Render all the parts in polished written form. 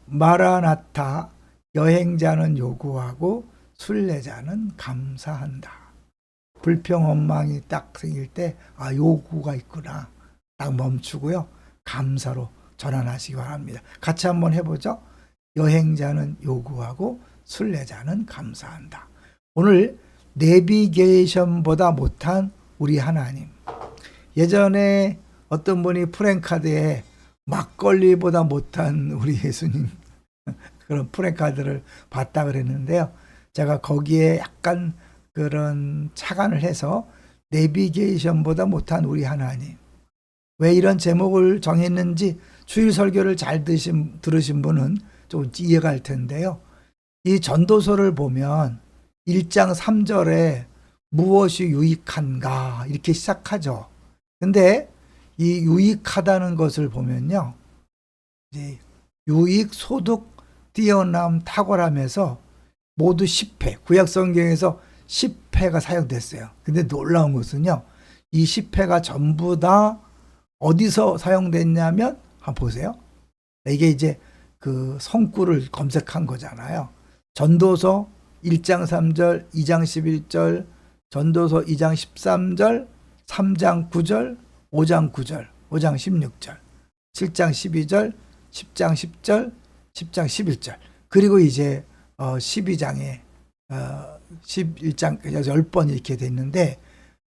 마라나타, 여행자는 요구하고 순례자는 감사한다. 불평 원망이 딱 생길 때 요구가 있구나 딱 멈추고요, 감사로 전환하시기 바랍니다. 같이 한번 해보죠. 여행자는 요구하고 순례자는 감사한다. 오늘 내비게이션보다 못한 우리 하나님. 예전에 어떤 분이 프랭카드에 막걸리보다 못한 우리 예수님 그런 프랭카드를 봤다 그랬는데요. 제가 거기에 약간 그런 착안을 해서 내비게이션보다 못한 우리 하나님. 왜 이런 제목을 정했는지 주일 설교를 잘 들으신 분은 좀 이해가 할 텐데요. 이 전도서를 보면 1장 3절에 무엇이 유익한가 이렇게 시작하죠. 근데 이 유익하다는 것을 보면요, 이제 유익, 소득, 뛰어남, 탁월함에서 모두 10회, 구약 성경에서 10회가 사용됐어요. 근데 놀라운 것은요, 이 10회가 전부 다 어디서 사용됐냐면 한번 보세요. 이게 이제 그 성구를 검색한 거잖아요. 전도서 1장 3절, 2장 11절, 전도서 2장 13절, 3장 9절, 5장 9절, 5장 16절, 7장 12절, 10장 10절, 10장 11절. 그리고 이제 12장에 11장 10번 이렇게 됐는데,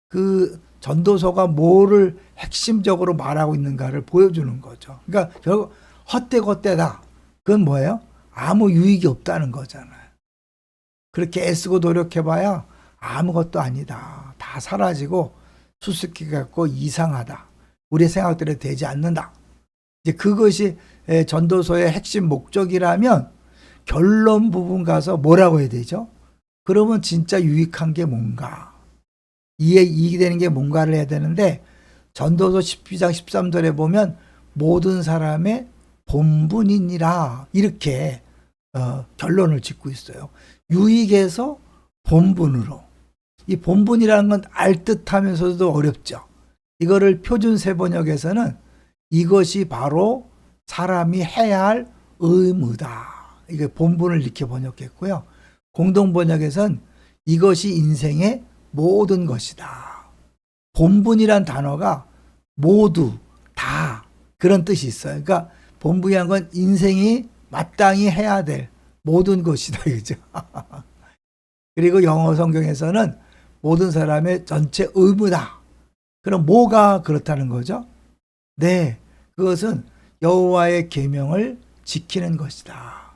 그 전도서가 뭐를 핵심적으로 말하고 있는가를 보여주는 거죠. 그러니까 결국 헛되헛되다. 그건 뭐예요? 아무 유익이 없다는 거잖아요. 그렇게 애쓰고 노력해봐야 아무것도 아니다. 다 사라지고 수수께 갖고 이상하다. 우리의 생각대로 되지 않는다. 이제 그것이 전도서의 핵심 목적이라면 결론 부분 가서 뭐라고 해야 되죠? 그러면 진짜 유익한 게 뭔가, 이익이 되는 게 뭔가를 해야 되는데, 전도서 12장 13절에 보면 모든 사람의 본분이니라 이렇게 결론을 짓고 있어요. 유익에서 본분으로. 이 본분이라는 건 알듯하면서도 어렵죠. 이거를 표준 세번역에서는 이것이 바로 사람이 해야 할 의무다. 이게 본분을 이렇게 번역했고요. 공동번역에서는 이것이 인생의 모든 것이다. 본분이란 단어가 모두, 다 그런 뜻이 있어요. 그러니까 본분이란 건 인생이 마땅히 해야 될 모든 것이다. 그죠? 그리고 영어 성경에서는 모든 사람의 전체 의무다. 그럼 뭐가 그렇다는 거죠? 네, 그것은 여호와의 계명을 지키는 것이다.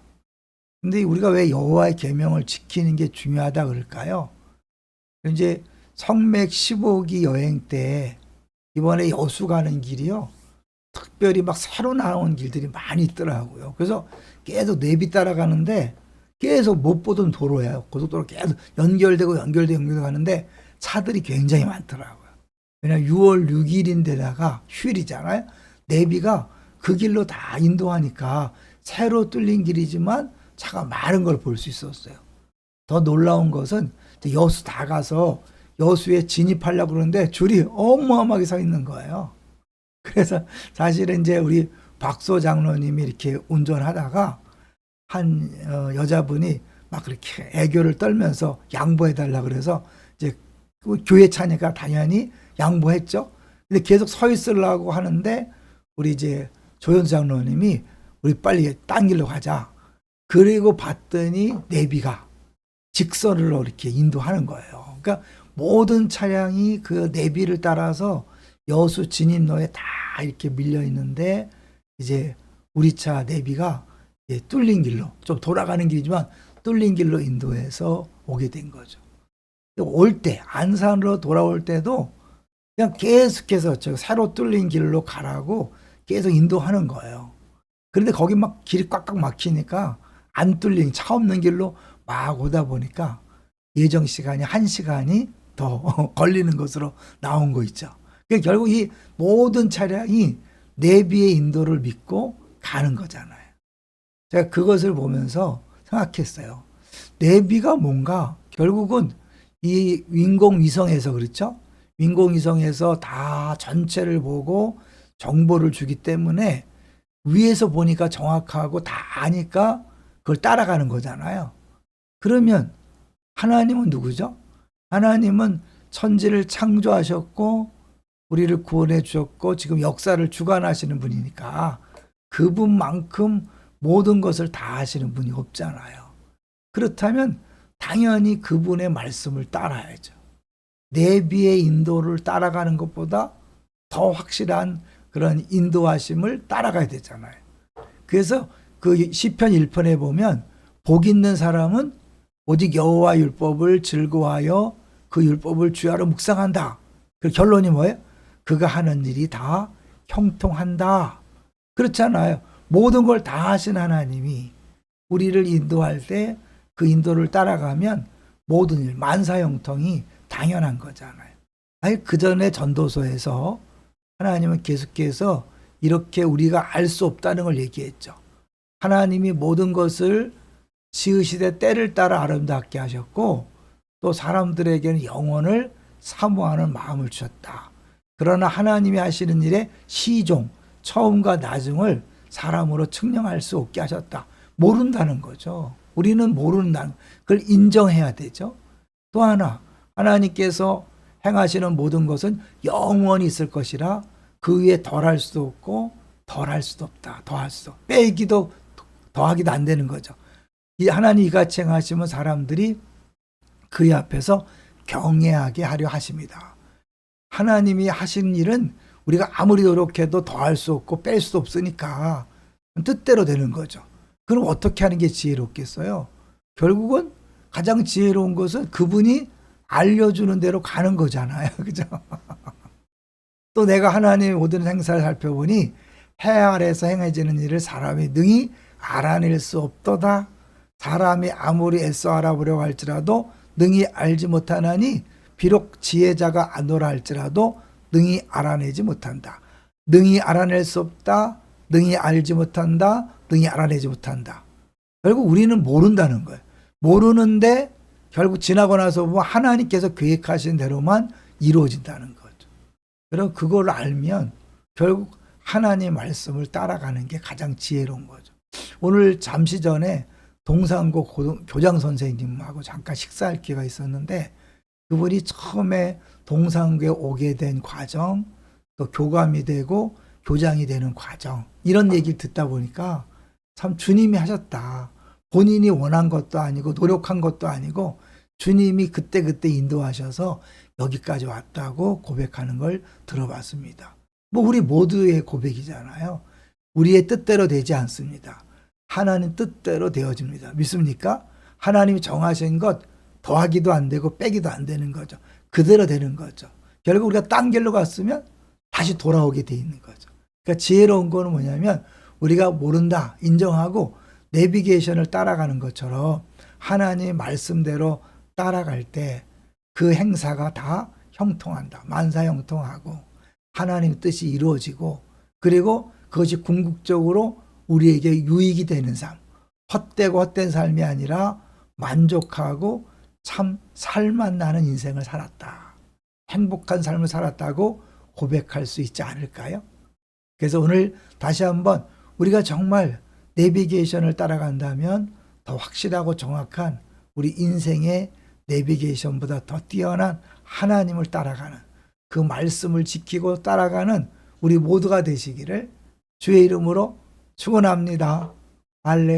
근데 우리가 왜 여호와의 계명을 지키는 게 중요하다 그럴까요? 이제 성맥 15기 여행 때 이번에 여수 가는 길이요, 특별히 막 새로 나온 길들이 많이 있더라고요. 그래서 계속 내비 따라가는데 계속 못 보던 도로예요. 고속도로 계속 연결되고 가는데 차들이 굉장히 많더라고요. 왜냐면 6월 6일인데다가 휴일이잖아요. 내비가 그 길로 다 인도하니까 새로 뚫린 길이지만 차가 많은 걸 볼 수 있었어요. 더 놀라운 것은 여수 다 가서 여수에 진입하려고 그러는데 줄이 어마어마하게 서 있는 거예요. 그래서 사실은 이제 우리 박소 장로님이 이렇게 운전하다가 한 여자분이 막 그렇게 애교를 떨면서 양보해달라 그래서 이제 교회 차니까 당연히 양보했죠. 근데 계속 서 있으려고 하는데 우리 이제 조현수 장로님이 우리 빨리 딴 길로 가자. 그리고 봤더니 내비가 직선으로 이렇게 인도하는 거예요. 그러니까 모든 차량이 그 내비를 따라서 여수 진입로에 다 이렇게 밀려 있는데, 이제 우리 차 내비가 뚫린 길로, 좀 돌아가는 길이지만 뚫린 길로 인도해서 오게 된 거죠. 올 때, 안산으로 돌아올 때도 그냥 계속해서 저 새로 뚫린 길로 가라고 계속 인도하는 거예요. 그런데 거기 막 길이 꽉꽉 막히니까 안 뚫린, 차 없는 길로 막 오다 보니까 예정 시간이 1시간이 더 걸리는 것으로 나온 거 있죠. 그러니까 결국 이 모든 차량이 내비의 인도를 믿고 가는 거잖아요. 제가 그것을 보면서 생각했어요. 내비가 뭔가 결국은 이 인공위성에서, 그렇죠? 인공위성에서 다 전체를 보고 정보를 주기 때문에 위에서 보니까 정확하고 다 아니까 그걸 따라가는 거잖아요. 그러면 하나님은 누구죠? 하나님은 천지를 창조하셨고 우리를 구원해 주셨고 지금 역사를 주관하시는 분이니까 그분만큼 모든 것을 다 하시는 분이 없잖아요. 그렇다면 당연히 그분의 말씀을 따라야죠. 내비의 인도를 따라가는 것보다 더 확실한 그런 인도하심을 따라가야 되잖아요. 그래서 그 시편 1편에 보면 복 있는 사람은 오직 여호와 율법을 즐거워하여 그 율법을 주야로 묵상한다. 그 결론이 뭐예요? 그가 하는 일이 다 형통한다. 그렇잖아요. 모든 걸 다 하신 하나님이 우리를 인도할 때 그 인도를 따라가면 모든 일, 만사형통이 당연한 거잖아요. 아니, 그 전에 전도서에서 하나님은 계속해서 이렇게 우리가 알 수 없다는 걸 얘기했죠. 하나님이 모든 것을 지으시되 때를 따라 아름답게 하셨고 또 사람들에게는 영혼을 사모하는 마음을 주셨다. 그러나 하나님이 하시는 일의 시종, 처음과 나중을 사람으로 측량할 수 없게 하셨다. 모른다는 거죠. 우리는 모른다는 그걸 인정해야 되죠. 또 하나, 하나님께서 행하시는 모든 것은 영원히 있을 것이라 그 위에 덜할 수도 없고 덜할 수도 없다. 더할 수도 빼기도 더하기도 안 되는 거죠. 이 하나님 이같이 행하시면 사람들이 그의 앞에서 경외하게 하려 하십니다. 하나님이 하신 일은 우리가 아무리 노력해도 더할 수 없고 뺄 수 없으니까 뜻대로 되는 거죠. 그럼 어떻게 하는 게 지혜롭겠어요? 결국은 가장 지혜로운 것은 그분이 알려주는 대로 가는 거잖아요. 그죠? 또 내가 하나님의 모든 행사를 살펴보니 해 아래에서 행해지는 일을 사람이 능히 알아낼 수 없도다. 사람이 아무리 애써 알아보려고 할지라도 능히 알지 못하나니 비록 지혜자가 안노라 할지라도 능히 알아내지 못한다. 능히 알아낼 수 없다. 능히 알지 못한다. 능히 알아내지 못한다. 결국 우리는 모른다는 거예요. 모르는데 결국 지나고 나서 보면 하나님께서 계획하신 대로만 이루어진다는 거죠. 그럼 그걸 알면 결국 하나님의 말씀을 따라가는 게 가장 지혜로운 거죠. 오늘 잠시 전에 동산고 교장 선생님하고 잠깐 식사할 기회가 있었는데 그분이 처음에 동산고에 오게 된 과정, 또 교감이 되고 교장이 되는 과정, 이런 얘기를 듣다 보니까 참 주님이 하셨다. 본인이 원한 것도 아니고 노력한 것도 아니고 주님이 그때그때 인도하셔서 여기까지 왔다고 고백하는 걸 들어봤습니다. 뭐 우리 모두의 고백이잖아요. 우리의 뜻대로 되지 않습니다. 하나님 뜻대로 되어집니다. 믿습니까? 하나님이 정하신 것 더하기도 안 되고 빼기도 안 되는 거죠. 그대로 되는 거죠. 결국 우리가 딴 길로 갔으면 다시 돌아오게 돼 있는 거죠. 그러니까 지혜로운 거는 뭐냐면 우리가 모른다 인정하고 내비게이션을 따라가는 것처럼 하나님의 말씀대로 따라갈 때 그 행사가 다 형통한다. 만사형통하고 하나님의 뜻이 이루어지고 그리고 그것이 궁극적으로 우리에게 유익이 되는 삶, 헛되고 헛된 삶이 아니라 만족하고 참 살맛 나는 인생을 살았다. 행복한 삶을 살았다고 고백할 수 있지 않을까요? 그래서 오늘 다시 한번 우리가 정말 내비게이션을 따라간다면 더 확실하고 정확한 우리 인생의 내비게이션보다 더 뛰어난 하나님을 따라가는 그 말씀을 지키고 따라가는 우리 모두가 되시기를 주의 이름으로 축원합니다. 할렐루야.